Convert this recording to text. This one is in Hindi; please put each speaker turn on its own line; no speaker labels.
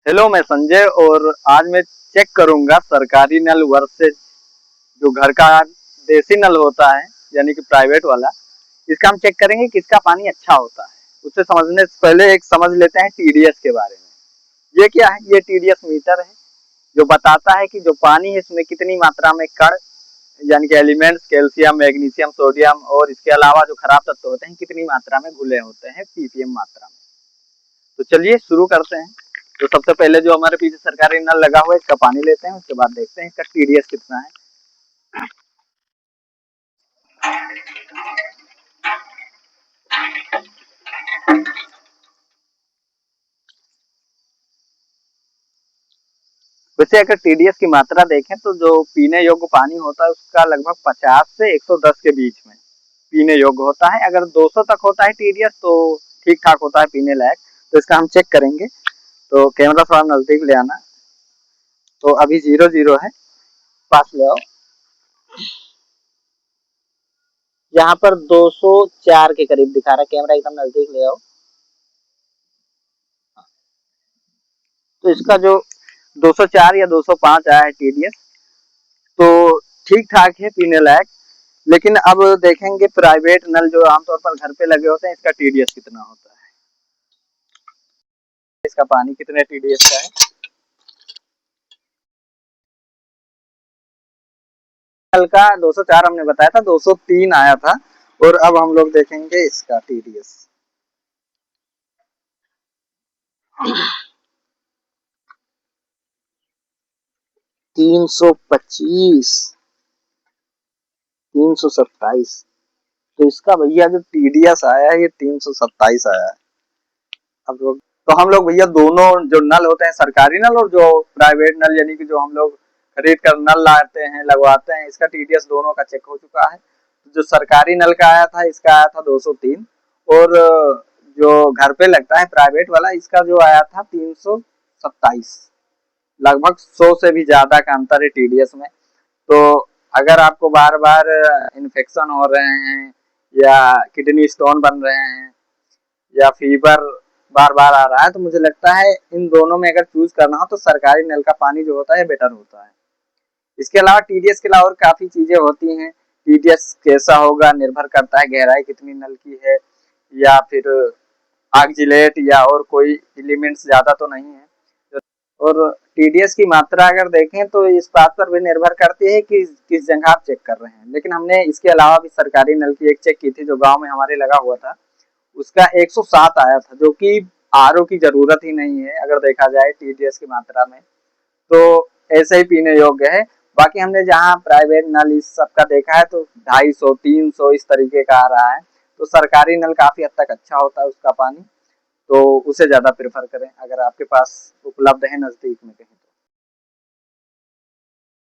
हेलो, मैं संजय और आज मैं चेक करूंगा सरकारी नल वर्सेस जो घर का देसी नल होता है यानी कि प्राइवेट वाला। इसका हम चेक करेंगे किसका पानी अच्छा होता है। उससे समझने से पहले एक समझ लेते हैं टीडीएस के बारे में। ये क्या है? ये टीडीएस मीटर है जो बताता है कि जो पानी है इसमें कितनी मात्रा में कण यानी कि एलिमेंट्स कैल्शियम, मैग्नीशियम, सोडियम और इसके अलावा जो खराब तत्व होते हैं कितनी मात्रा में घुले होते हैं पीपीएम मात्रा में। तो चलिए शुरू करते हैं। तो सबसे पहले जो हमारे पीछे सरकारी नल लगा हुआ है इसका पानी लेते हैं, उसके बाद देखते हैं इसका टीडीएस कितना है। वैसे अगर टीडीएस की मात्रा देखें तो जो पीने योग्य पानी होता है उसका लगभग 50 से 110 के बीच में पीने योग्य होता है। अगर 200 तक होता है टीडीएस तो ठीक ठाक होता है पीने लायक। तो इसका हम चेक करेंगे। तो कैमरा थोड़ा नजदीक ले आना। तो अभी 0-0 है, पास ले आओ। यहाँ पर 204 के करीब दिखा रहा है, कैमरा एकदम नजदीक ले आओ। तो इसका जो 204 या 205 आया है टीडीएस तो ठीक ठाक है पीने लायक। लेकिन अब देखेंगे प्राइवेट नल जो आमतौर पर घर पे लगे होते हैं इसका टीडीएस कितना होता है। इसका पानी कितने टीडीएस का है। नल का 204 हमने बताया था, 203 आया था। और अब हम लोग देखेंगे इसका टीडीएस। 325, 327। तो इसका भैया जो टीडीएस आया है ये 327 आया है। अब लोग तो हम लोग भैया दोनों जो नल होते हैं सरकारी नल और जो प्राइवेट नल यानी कि जो हम लोग खरीद कर नल लाते हैं लगवाते हैं इसका टीडीएस दोनों का चेक हो चुका है। जो सरकारी नल का आया था इसका आया था 203 और जो घर पे लगता है प्राइवेट वाला इसका जो आया था 327। लगभग 100 से भी ज्यादा का अंतर है टीडीएस में। तो अगर आपको बार बार इन्फेक्शन हो रहे हैं या किडनी स्टोन बन रहे हैं या फीवर बार बार आ रहा है तो मुझे लगता है इन दोनों में अगर चूज करना हो तो सरकारी नल का पानी जो होता है बेटर होता है। इसके अलावा टीडीएस के अलावा और काफी चीजें होती हैं। टीडीएस कैसा होगा निर्भर करता है गहराई कितनी नल की है या फिर ऑक्जिलेट या और कोई एलिमेंट्स ज्यादा तो नहीं है। और टीडीएस की मात्रा अगर देखें तो इस बात पर भी निर्भर करती है कि किस जगह आप चेक कर रहे हैं। लेकिन हमने इसके अलावा भी सरकारी नल की एक चेक की थी जो गांव में हमारे लगा हुआ था, उसका 107 आया था जो कि आरओ की जरूरत ही नहीं है अगर देखा जाए टीडीएस की मात्रा में। तो ऐसे ही पीने योग्य है। बाकी हमने जहाँ प्राइवेट नल इस सब का देखा है तो 250-300 इस तरीके का आ रहा है। तो सरकारी नल काफी हद तक अच्छा होता है उसका पानी। तो उसे ज्यादा प्रेफर करें अगर आपके पास उपलब्ध है नजदीक में।